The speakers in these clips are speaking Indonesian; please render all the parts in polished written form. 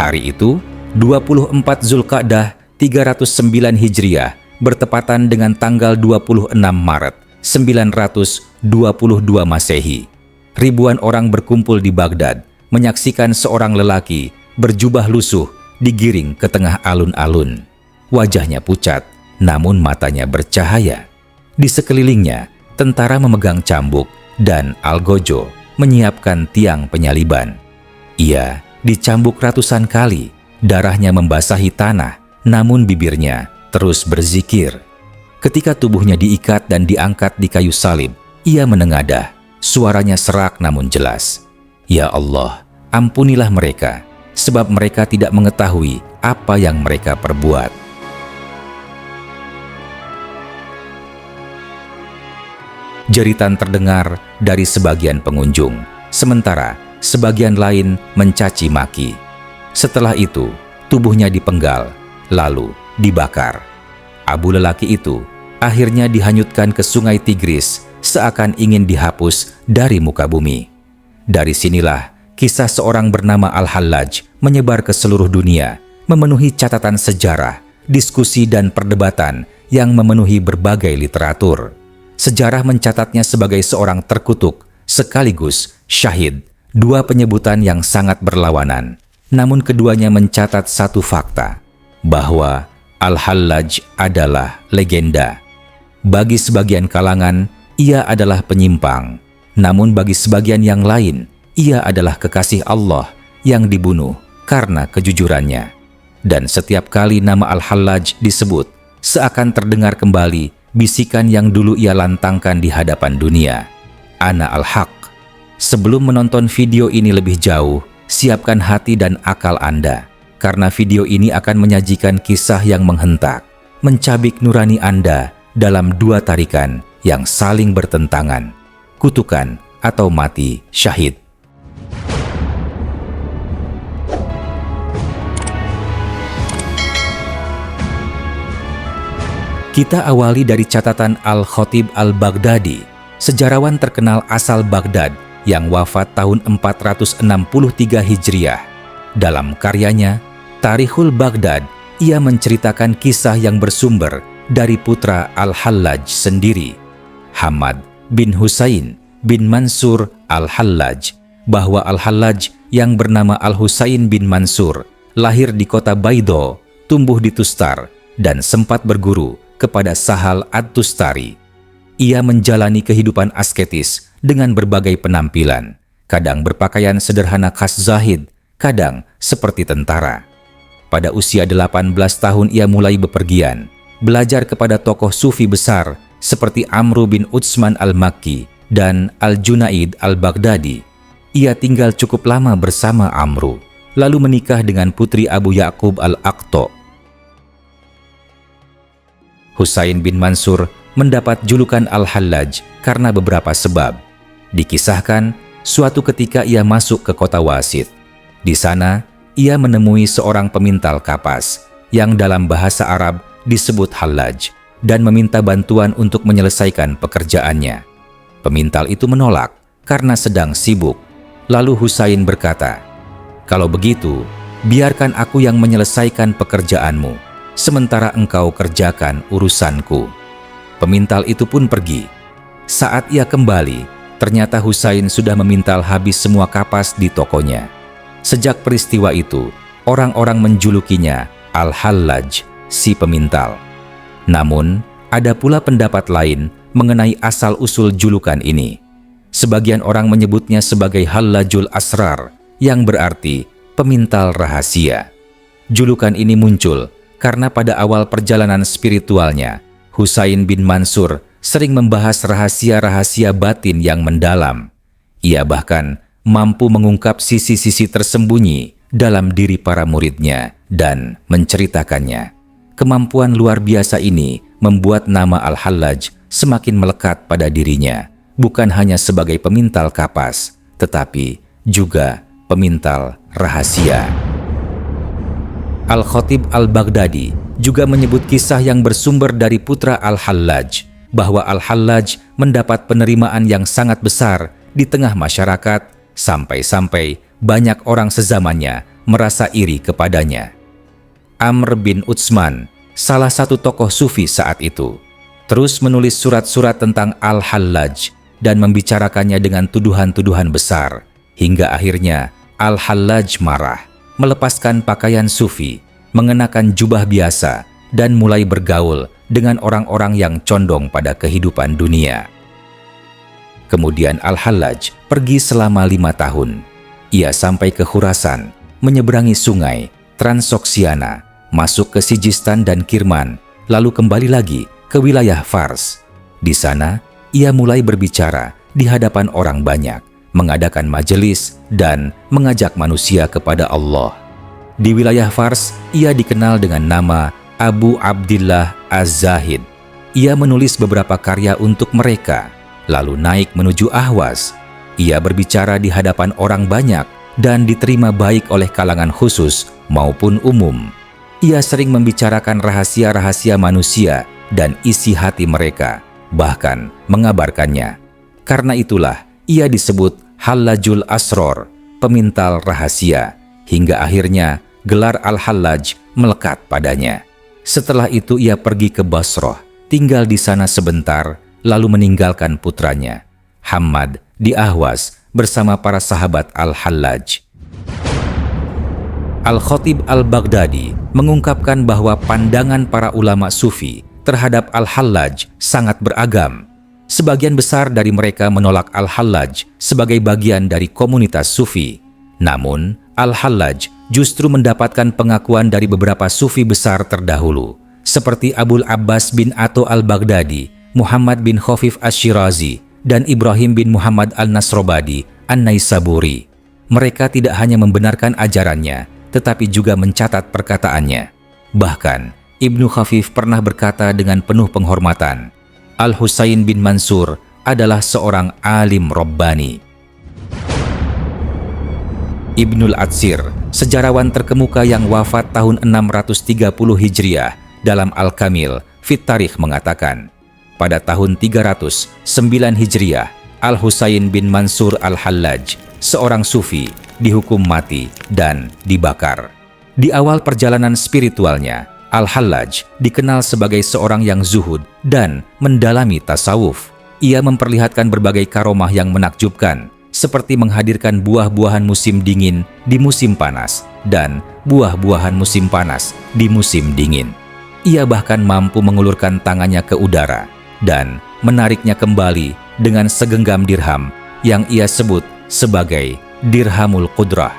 Hari itu, 24 Zulqa'dah 309 Hijriah bertepatan dengan tanggal 26 Maret 922 Masehi. Ribuan orang berkumpul di Baghdad menyaksikan seorang lelaki berjubah lusuh digiring ke tengah alun-alun. Wajahnya pucat, namun matanya bercahaya. Di sekelilingnya, tentara memegang cambuk dan algojo menyiapkan tiang penyaliban. Ia dicambuk ratusan kali, darahnya membasahi tanah, namun bibirnya terus berzikir. Ketika tubuhnya diikat dan diangkat di kayu salib, ia menengadah. Suaranya serak namun jelas. Ya Allah, ampunilah mereka, sebab mereka tidak mengetahui apa yang mereka perbuat. Jeritan terdengar dari sebagian pengunjung, sementara sebagian lain mencaci maki. Setelah itu, tubuhnya dipenggal, lalu dibakar. Abu lelaki itu akhirnya dihanyutkan ke sungai Tigris, seakan ingin dihapus dari muka bumi. Dari sinilah kisah seorang bernama Al-Hallaj menyebar ke seluruh dunia, memenuhi catatan sejarah, diskusi dan perdebatan yang memenuhi berbagai literatur. Sejarah mencatatnya sebagai seorang terkutuk sekaligus syahid, dua penyebutan yang sangat berlawanan. Namun keduanya mencatat satu fakta, bahwa Al-Hallaj adalah legenda. Bagi sebagian kalangan, ia adalah penyimpang. Namun bagi sebagian yang lain, ia adalah kekasih Allah yang dibunuh karena kejujurannya. Dan setiap kali nama Al-Hallaj disebut, seakan terdengar kembali bisikan yang dulu ia lantangkan di hadapan dunia. Ana al-Haq. Sebelum menonton video ini lebih jauh, siapkan hati dan akal Anda, karena video ini akan menyajikan kisah yang menghentak, mencabik nurani Anda dalam dua tarikan yang saling bertentangan, kutukan atau mati syahid. Kita awali dari catatan Al-Khatib Al-Baghdadi, sejarawan terkenal asal Baghdad yang wafat tahun 463 Hijriah. Dalam karyanya, Tarikhul Baghdad, ia menceritakan kisah yang bersumber dari putra Al-Hallaj sendiri, Hamad bin Husain bin Mansur Al-Hallaj, bahwa Al-Hallaj yang bernama Al-Husain bin Mansur lahir di kota Baido, tumbuh di Tustar, dan sempat berguru kepada Sahal Ad-Tustari. Ia menjalani kehidupan asketis dengan berbagai penampilan, kadang berpakaian sederhana khas zahid, kadang seperti tentara. Pada usia 18 tahun ia mulai bepergian, belajar kepada tokoh sufi besar seperti Amru bin Utsman al-Makki dan Al-Junaid al-Baghdadi. Ia tinggal cukup lama bersama Amru, lalu menikah dengan putri Abu Ya'qub al-Aqta. Husain bin Mansur mendapat julukan Al-Hallaj karena beberapa sebab. Dikisahkan, suatu ketika ia masuk ke kota Wasit. Di sana, ia menemui seorang pemintal kapas yang dalam bahasa Arab disebut Hallaj dan meminta bantuan untuk menyelesaikan pekerjaannya. Pemintal itu menolak karena sedang sibuk. Lalu Husain berkata, "Kalau begitu, biarkan aku yang menyelesaikan pekerjaanmu, sementara engkau kerjakan urusanku." Pemintal itu pun pergi. Saat ia kembali, ternyata Husain sudah memintal habis semua kapas di tokonya. Sejak peristiwa itu, orang-orang menjulukinya Al-Hallaj, si pemintal. Namun, ada pula pendapat lain mengenai asal-usul julukan ini. Sebagian orang menyebutnya sebagai Hallajul Asrar, yang berarti pemintal rahasia. Julukan ini muncul karena pada awal perjalanan spiritualnya, Husain bin Mansur sering membahas rahasia-rahasia batin yang mendalam. Ia bahkan mampu mengungkap sisi-sisi tersembunyi dalam diri para muridnya dan menceritakannya. Kemampuan luar biasa ini membuat nama Al-Hallaj semakin melekat pada dirinya, bukan hanya sebagai pemintal kapas, tetapi juga pemintal rahasia. Al-Khatib Al-Baghdadi juga menyebut kisah yang bersumber dari putra Al-Hallaj, bahwa Al-Hallaj mendapat penerimaan yang sangat besar di tengah masyarakat, sampai-sampai banyak orang sezamannya merasa iri kepadanya. Amr bin Utsman, salah satu tokoh sufi saat itu, terus menulis surat-surat tentang Al-Hallaj dan membicarakannya dengan tuduhan-tuduhan besar, hingga akhirnya Al-Hallaj marah, melepaskan pakaian sufi, mengenakan jubah biasa, dan mulai bergaul dengan orang-orang yang condong pada kehidupan dunia. Kemudian Al-Hallaj pergi selama 5 tahun. Ia sampai ke Khurasan, menyeberangi sungai Transoksiana, masuk ke Sijistan dan Kirman, lalu kembali lagi ke wilayah Fars. Di sana, ia mulai berbicara di hadapan orang banyak, mengadakan majelis, dan mengajak manusia kepada Allah. Di wilayah Fars, ia dikenal dengan nama Abu Abdillah Az-Zahid. Ia menulis beberapa karya untuk mereka, lalu naik menuju Ahwas. Ia berbicara di hadapan orang banyak dan diterima baik oleh kalangan khusus maupun umum. Ia sering membicarakan rahasia-rahasia manusia dan isi hati mereka, bahkan mengabarkannya. Karena itulah ia disebut Hallajul Asror, pemintal rahasia, hingga akhirnya gelar Al-Hallaj melekat padanya. Setelah itu ia pergi ke Basrah, tinggal di sana sebentar, lalu meninggalkan putranya, Hammad, di Ahwas bersama para sahabat Al-Hallaj. Al-Khatib Al-Baghdadi mengungkapkan bahwa pandangan para ulama sufi terhadap Al-Hallaj sangat beragam. Sebagian besar dari mereka menolak Al-Hallaj sebagai bagian dari komunitas sufi. Namun, Al-Hallaj justru mendapatkan pengakuan dari beberapa sufi besar terdahulu, seperti Abul Abbas bin Atho Al-Baghdadi, Muhammad bin Khafif Ash-Shirazi, dan Ibrahim bin Muhammad Al-Nasrobadi An-Naisaburi. Mereka tidak hanya membenarkan ajarannya, tetapi juga mencatat perkataannya. Bahkan, Ibnu Khafif pernah berkata dengan penuh penghormatan, Al-Husain bin Mansur adalah seorang alim Rabbani. Ibnul Atsir, sejarawan terkemuka yang wafat tahun 630 Hijriah, dalam Al-Kamil Fit Tarikh mengatakan, pada tahun 309 Hijriah, Al-Husain bin Mansur Al-Hallaj, seorang sufi, dihukum mati dan dibakar. Di awal perjalanan spiritualnya, Al-Hallaj dikenal sebagai seorang yang zuhud dan mendalami tasawuf. Ia memperlihatkan berbagai karomah yang menakjubkan, seperti menghadirkan buah-buahan musim dingin di musim panas dan buah-buahan musim panas di musim dingin. Ia bahkan mampu mengulurkan tangannya ke udara dan menariknya kembali dengan segenggam dirham yang ia sebut sebagai dirhamul qudrah.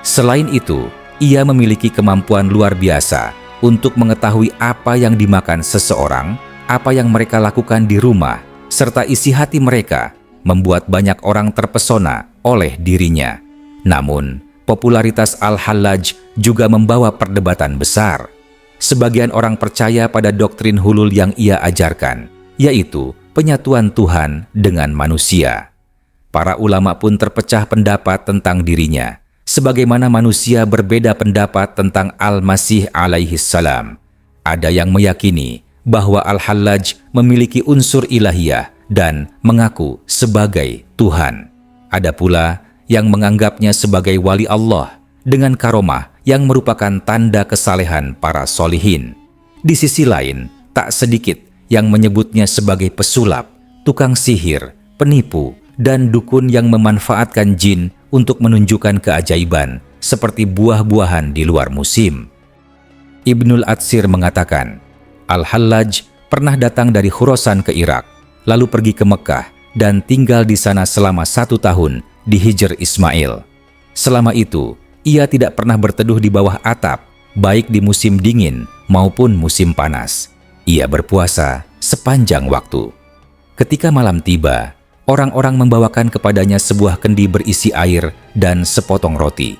Selain itu, ia memiliki kemampuan luar biasa untuk mengetahui apa yang dimakan seseorang, apa yang mereka lakukan di rumah, serta isi hati mereka, membuat banyak orang terpesona oleh dirinya. Namun, popularitas Al-Hallaj juga membawa perdebatan besar. Sebagian orang percaya pada doktrin hulul yang ia ajarkan, yaitu penyatuan Tuhan dengan manusia. Para ulama pun terpecah pendapat tentang dirinya, sebagaimana manusia berbeda pendapat tentang Al-Masih alaihi salam. Ada yang meyakini bahwa Al-Hallaj memiliki unsur ilahiyah dan mengaku sebagai Tuhan. Ada pula yang menganggapnya sebagai wali Allah dengan karomah yang merupakan tanda kesalehan para solihin. Di sisi lain, tak sedikit yang menyebutnya sebagai pesulap, tukang sihir, penipu, dan dukun yang memanfaatkan jin untuk menunjukkan keajaiban seperti buah-buahan di luar musim. Ibnul Atsir mengatakan, Al-Hallaj pernah datang dari Khurasan ke Irak, lalu pergi ke Mekah dan tinggal di sana selama 1 tahun di Hijr Ismail. Selama itu, ia tidak pernah berteduh di bawah atap, baik di musim dingin maupun musim panas. Ia berpuasa sepanjang waktu. Ketika malam tiba, orang-orang membawakan kepadanya sebuah kendi berisi air dan sepotong roti.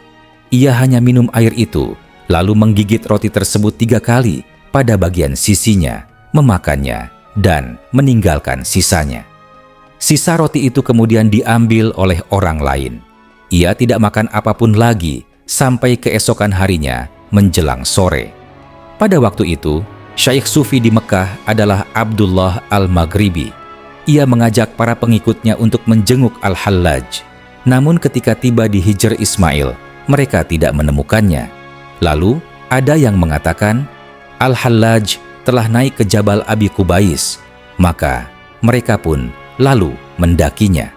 Ia hanya minum air itu, lalu menggigit roti tersebut 3 kali pada bagian sisinya, memakannya, dan meninggalkan sisanya. Sisa roti itu kemudian diambil oleh orang lain. Ia tidak makan apapun lagi sampai keesokan harinya menjelang sore. Pada waktu itu, Syaikh Sufi di Mekah adalah Abdullah Al-Maghribi. Ia mengajak para pengikutnya untuk menjenguk Al-Hallaj. Namun ketika tiba di Hijr Ismail, mereka tidak menemukannya. Lalu ada yang mengatakan, Al-Hallaj telah naik ke Jabal Abi Qubais. Maka mereka pun lalu mendakinya.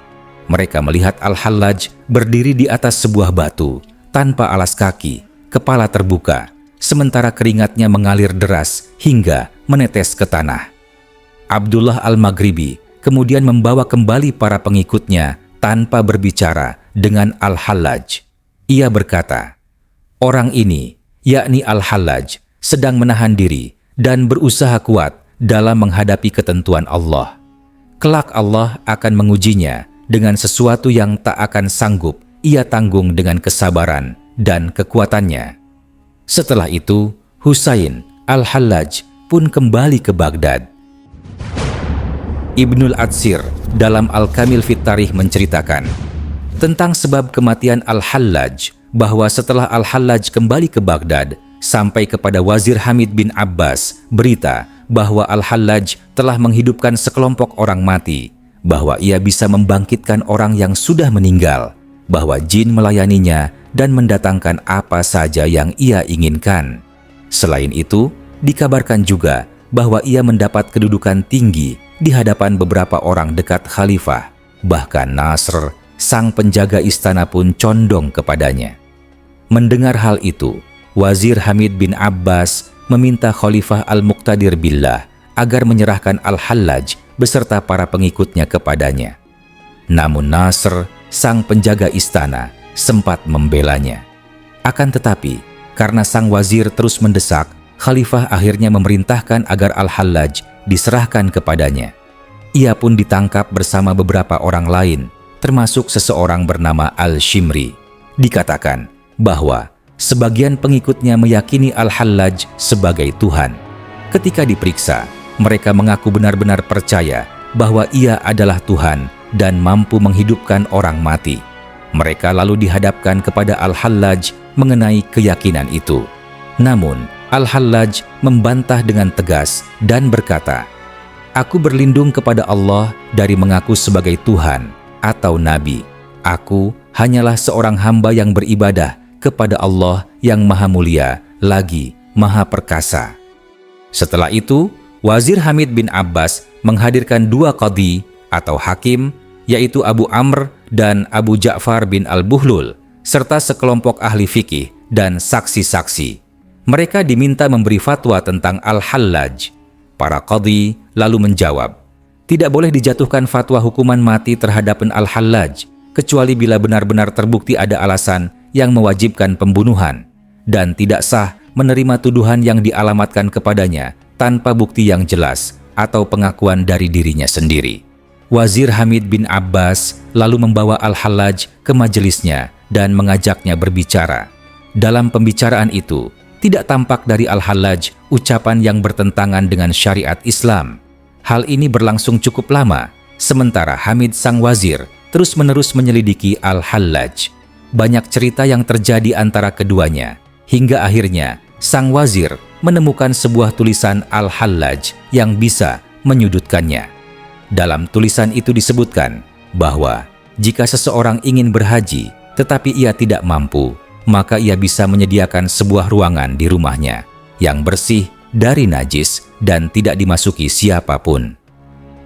Mereka melihat Al-Hallaj berdiri di atas sebuah batu, tanpa alas kaki, kepala terbuka, sementara keringatnya mengalir deras hingga menetes ke tanah. Abdullah Al-Maghribi kemudian membawa kembali para pengikutnya tanpa berbicara dengan Al-Hallaj. Ia berkata, orang ini, yakni Al-Hallaj, sedang menahan diri dan berusaha kuat dalam menghadapi ketentuan Allah. Kelak Allah akan mengujinya dengan sesuatu yang tak akan sanggup ia tanggung dengan kesabaran dan kekuatannya. Setelah itu, Husain Al-Hallaj pun kembali ke Baghdad. Ibnul Atsir dalam Al-Kamil fit Tarikh menceritakan tentang sebab kematian Al-Hallaj, bahwa setelah Al-Hallaj kembali ke Baghdad, sampai kepada Wazir Hamid bin Abbas berita bahwa Al-Hallaj telah menghidupkan sekelompok orang mati, bahwa ia bisa membangkitkan orang yang sudah meninggal, bahwa jin melayaninya dan mendatangkan apa saja yang ia inginkan. Selain itu, dikabarkan juga bahwa ia mendapat kedudukan tinggi di hadapan beberapa orang dekat khalifah. Bahkan Nasr, sang penjaga istana pun condong kepadanya. Mendengar hal itu, Wazir Hamid bin Abbas meminta Khalifah Al-Muqtadir Billah agar menyerahkan Al-Hallaj beserta para pengikutnya kepadanya. Namun Nasr, sang penjaga istana, sempat membelanya. Akan tetapi, karena sang wazir terus mendesak, Khalifah akhirnya memerintahkan agar Al-Hallaj diserahkan kepadanya. Ia pun ditangkap bersama beberapa orang lain, termasuk seseorang bernama Al-Shimri. Dikatakan bahwa sebagian pengikutnya meyakini Al-Hallaj sebagai Tuhan. Ketika diperiksa, mereka mengaku benar-benar percaya bahwa ia adalah Tuhan dan mampu menghidupkan orang mati. Mereka lalu dihadapkan kepada Al-Hallaj mengenai keyakinan itu. Namun, Al-Hallaj membantah dengan tegas dan berkata, "Aku berlindung kepada Allah dari mengaku sebagai Tuhan atau Nabi. Aku hanyalah seorang hamba yang beribadah kepada Allah yang Maha Mulia lagi Maha Perkasa." Setelah itu, Wazir Hamid bin Abbas menghadirkan dua qadhi atau hakim, yaitu Abu Amr dan Abu Ja'far bin Al-Buhlul, serta sekelompok ahli fikih dan saksi-saksi. Mereka diminta memberi fatwa tentang Al-Hallaj. Para qadhi lalu menjawab, tidak boleh dijatuhkan fatwa hukuman mati terhadap Al-Hallaj, kecuali bila benar-benar terbukti ada alasan yang mewajibkan pembunuhan, dan tidak sah menerima tuduhan yang dialamatkan kepadanya tanpa bukti yang jelas atau pengakuan dari dirinya sendiri. Wazir Hamid bin Abbas lalu membawa Al-Hallaj ke majelisnya dan mengajaknya berbicara. Dalam pembicaraan itu, tidak tampak dari Al-Hallaj ucapan yang bertentangan dengan syariat Islam. Hal ini berlangsung cukup lama, sementara Hamid sang wazir terus-menerus menyelidiki Al-Hallaj. Banyak cerita yang terjadi antara keduanya, hingga akhirnya sang wazir menemukan sebuah tulisan Al-Hallaj yang bisa menyudutkannya. Dalam tulisan itu disebutkan bahwa jika seseorang ingin berhaji tetapi ia tidak mampu, maka ia bisa menyediakan sebuah ruangan di rumahnya yang bersih dari najis dan tidak dimasuki siapapun.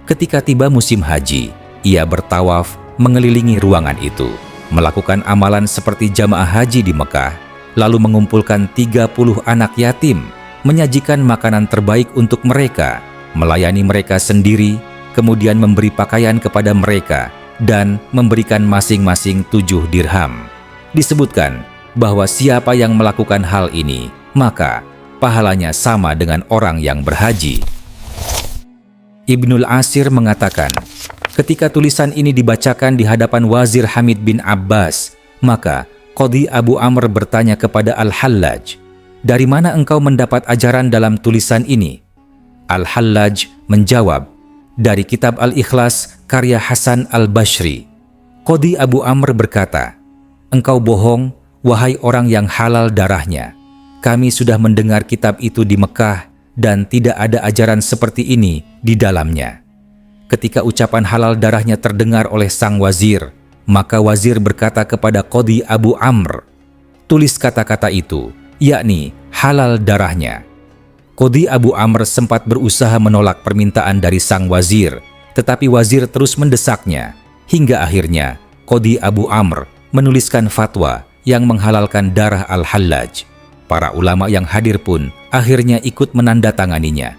Ketika tiba musim haji, ia bertawaf mengelilingi ruangan itu, melakukan amalan seperti jamaah haji di Mekah, lalu mengumpulkan 30 anak yatim, menyajikan makanan terbaik untuk mereka, melayani mereka sendiri, kemudian memberi pakaian kepada mereka, dan memberikan masing-masing 7 dirham. Disebutkan bahwa siapa yang melakukan hal ini, maka pahalanya sama dengan orang yang berhaji. Ibnul Asir mengatakan, ketika tulisan ini dibacakan di hadapan Wazir Hamid bin Abbas, maka Qadhi Abu Amr bertanya kepada Al-Hallaj, "Dari mana engkau mendapat ajaran dalam tulisan ini?" Al-Hallaj menjawab, "Dari kitab Al-Ikhlas karya Hasan Al-Bashri." Qadhi Abu Amr berkata, "Engkau bohong, wahai orang yang halal darahnya. Kami sudah mendengar kitab itu di Mekah dan tidak ada ajaran seperti ini di dalamnya." Ketika ucapan halal darahnya terdengar oleh sang wazir, maka wazir berkata kepada Qadhi Abu Amr, tulis kata-kata itu, yakni halal darahnya. Qadhi Abu Amr sempat berusaha menolak permintaan dari sang wazir, tetapi wazir terus mendesaknya, hingga akhirnya Qadhi Abu Amr menuliskan fatwa yang menghalalkan darah Al-Hallaj. Para ulama yang hadir pun akhirnya ikut menandatanganinya.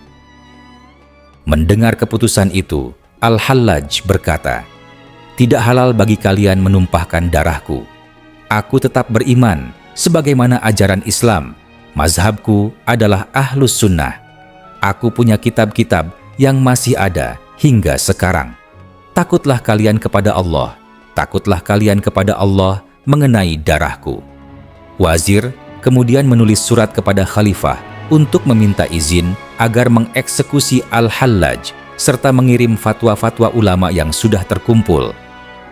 Mendengar keputusan itu, Al-Hallaj berkata, "Tidak halal bagi kalian menumpahkan darahku. Aku tetap beriman sebagaimana ajaran Islam. Mazhabku adalah Ahlus Sunnah. Aku punya kitab-kitab yang masih ada hingga sekarang. Takutlah kalian kepada Allah. Takutlah kalian kepada Allah mengenai darahku." Wazir kemudian menulis surat kepada khalifah untuk meminta izin agar mengeksekusi Al-Hallaj serta mengirim fatwa-fatwa ulama yang sudah terkumpul.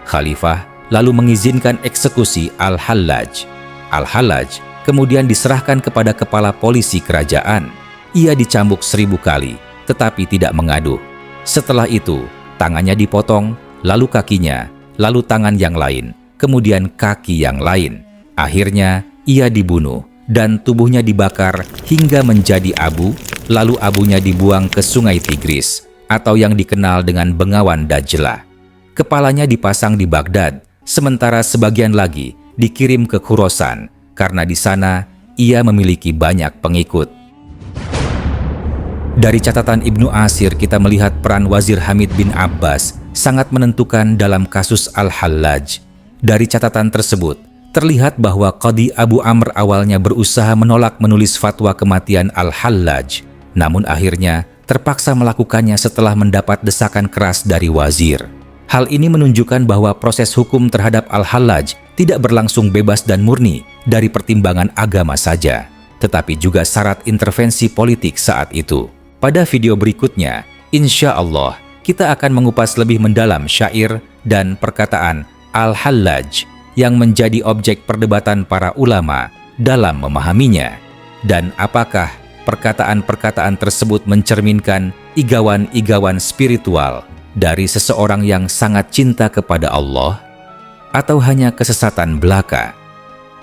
Khalifah lalu mengizinkan eksekusi Al-Hallaj. Al-Hallaj kemudian diserahkan kepada kepala polisi kerajaan. Ia dicambuk 1000 kali, tetapi tidak mengaduh. Setelah itu, tangannya dipotong, lalu kakinya, lalu tangan yang lain, kemudian kaki yang lain. Akhirnya, ia dibunuh dan tubuhnya dibakar hingga menjadi abu, lalu abunya dibuang ke Sungai Tigris, atau yang dikenal dengan Bengawan Dajlah. Kepalanya dipasang di Baghdad, sementara sebagian lagi dikirim ke Khurasan, karena di sana ia memiliki banyak pengikut. Dari catatan Ibnu Asir kita melihat peran Wazir Hamid bin Abbas sangat menentukan dalam kasus Al-Hallaj. Dari catatan tersebut, terlihat bahwa Qadhi Abu Amr awalnya berusaha menolak menulis fatwa kematian Al-Hallaj, namun akhirnya terpaksa melakukannya setelah mendapat desakan keras dari wazir. Hal ini menunjukkan bahwa proses hukum terhadap Al-Hallaj tidak berlangsung bebas dan murni dari pertimbangan agama saja, tetapi juga syarat intervensi politik saat itu. Pada video berikutnya, insya Allah, kita akan mengupas lebih mendalam syair dan perkataan Al-Hallaj yang menjadi objek perdebatan para ulama dalam memahaminya, dan apakah perkataan-perkataan tersebut mencerminkan igawan-igawan spiritual dari seseorang yang sangat cinta kepada Allah, atau hanya kesesatan belaka.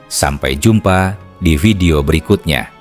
Sampai jumpa di video berikutnya.